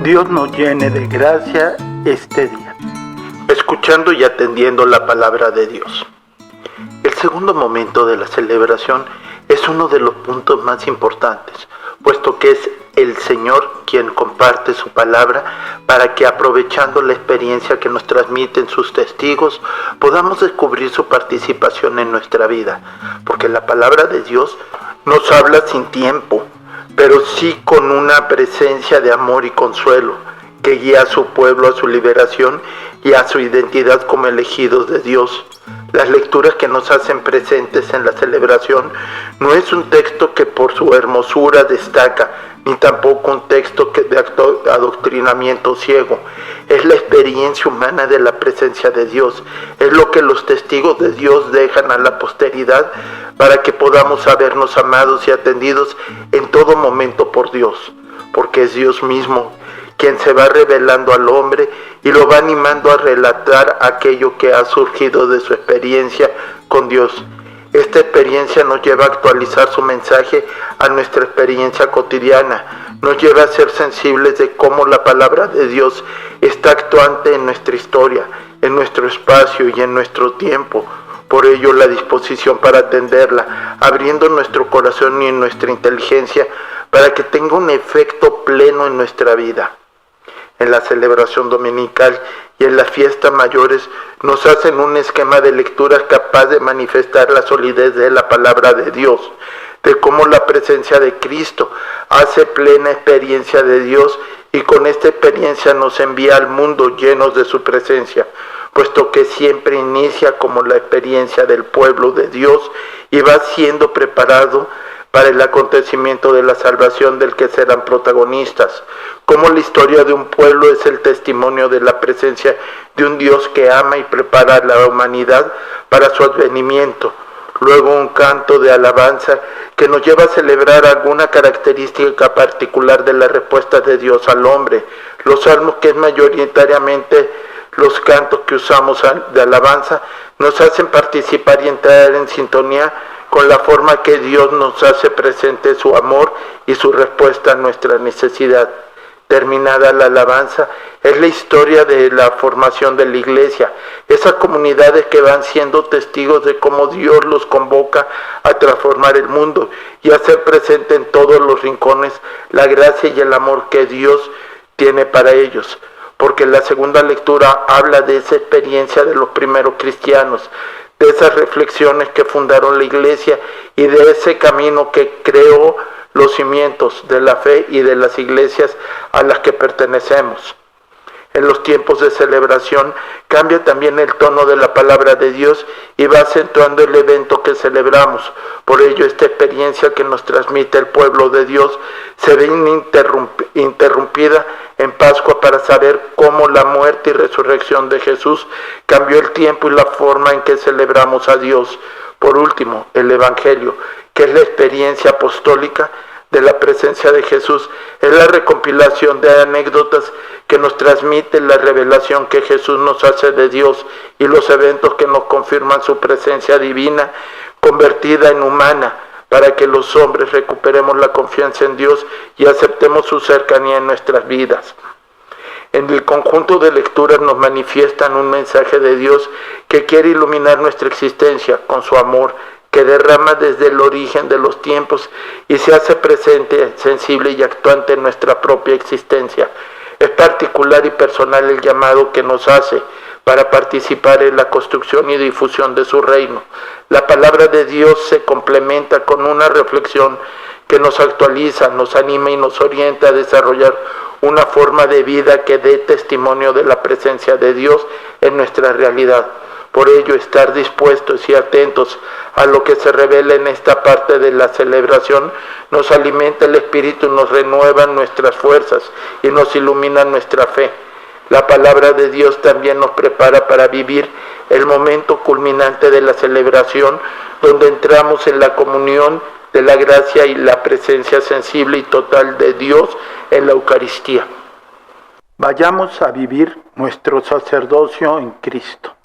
Dios nos llene de gracia este día, escuchando y atendiendo la palabra de Dios. El segundo momento de la celebración es uno de los puntos más importantes, puesto que es el Señor quien comparte su palabra para que, aprovechando la experiencia que nos transmiten sus testigos, podamos descubrir su participación en nuestra vida, porque la palabra de Dios nos habla sin tiempo, pero sí con una presencia de amor y consuelo, que guía a su pueblo a su liberación y a su identidad como elegidos de Dios. Las lecturas que nos hacen presentes en la celebración no es un texto que por su hermosura destaca, ni tampoco un texto de adoctrinamiento ciego. Es la experiencia humana de la presencia de Dios. Es lo que los testigos de Dios dejan a la posteridad para que podamos sabernos amados y atendidos en todo momento por Dios, porque es Dios mismo quien se va revelando al hombre y lo va animando a relatar aquello que ha surgido de su experiencia con Dios. Esta experiencia nos lleva a actualizar su mensaje a nuestra experiencia cotidiana, nos lleva a ser sensibles de cómo la palabra de Dios está actuante en nuestra historia, en nuestro espacio y en nuestro tiempo. Por ello, la disposición para atenderla, abriendo nuestro corazón y nuestra inteligencia para que tenga un efecto pleno en nuestra vida. En la celebración dominical y en las fiestas mayores nos hacen un esquema de lecturas capaz de manifestar la solidez de la palabra de Dios, de cómo la presencia de Cristo hace plena experiencia de Dios y con esta experiencia nos envía al mundo llenos de su presencia, puesto que siempre inicia como la experiencia del pueblo de Dios y va siendo preparado para el acontecimiento de la salvación del que serán protagonistas, como la historia de un pueblo es el testimonio de la presencia de un Dios que ama y prepara a la humanidad para su advenimiento. Luego un canto de alabanza que nos lleva a celebrar alguna característica particular de la respuesta de Dios al hombre. Los salmos, que es mayoritariamente los cantos que usamos de alabanza, nos hacen participar y entrar en sintonía con la forma que Dios nos hace presente su amor y su respuesta a nuestra necesidad. Terminada la alabanza, es la historia de la formación de la iglesia, esas comunidades que van siendo testigos de cómo Dios los convoca a transformar el mundo y a hacer presente en todos los rincones la gracia y el amor que Dios tiene para ellos. Porque la segunda lectura habla de esa experiencia de los primeros cristianos, de esas reflexiones que fundaron la iglesia y de ese camino que creó los cimientos de la fe y de las iglesias a las que pertenecemos. En los tiempos de celebración cambia también el tono de la palabra de Dios y va acentuando el evento que celebramos. Por ello, esta experiencia que nos transmite el pueblo de Dios se ve interrumpida en Pascua para saber cómo la muerte y resurrección de Jesús cambió el tiempo y la forma en que celebramos a Dios. Por último, el Evangelio, que es la experiencia apostólica de la presencia de Jesús, es la recompilación de anécdotas que nos transmite la revelación que Jesús nos hace de Dios y los eventos que nos confirman su presencia divina convertida en humana, para que los hombres recuperemos la confianza en Dios y aceptemos su cercanía en nuestras vidas. En el conjunto de lecturas nos manifiestan un mensaje de Dios que quiere iluminar nuestra existencia con su amor, que derrama desde el origen de los tiempos y se hace presente, sensible y actuante en nuestra propia existencia. Es particular y personal el llamado que nos hace para participar en la construcción y difusión de su reino. La palabra de Dios se complementa con una reflexión que nos actualiza, nos anima y nos orienta a desarrollar una forma de vida que dé testimonio de la presencia de Dios en nuestra realidad. Por ello, estar dispuestos y atentos a lo que se revela en esta parte de la celebración nos alimenta el espíritu, nos renueva nuestras fuerzas y nos ilumina nuestra fe. La palabra de Dios también nos prepara para vivir el momento culminante de la celebración, donde entramos en la comunión de la gracia y la presencia sensible y total de Dios en la Eucaristía. Vayamos a vivir nuestro sacerdocio en Cristo.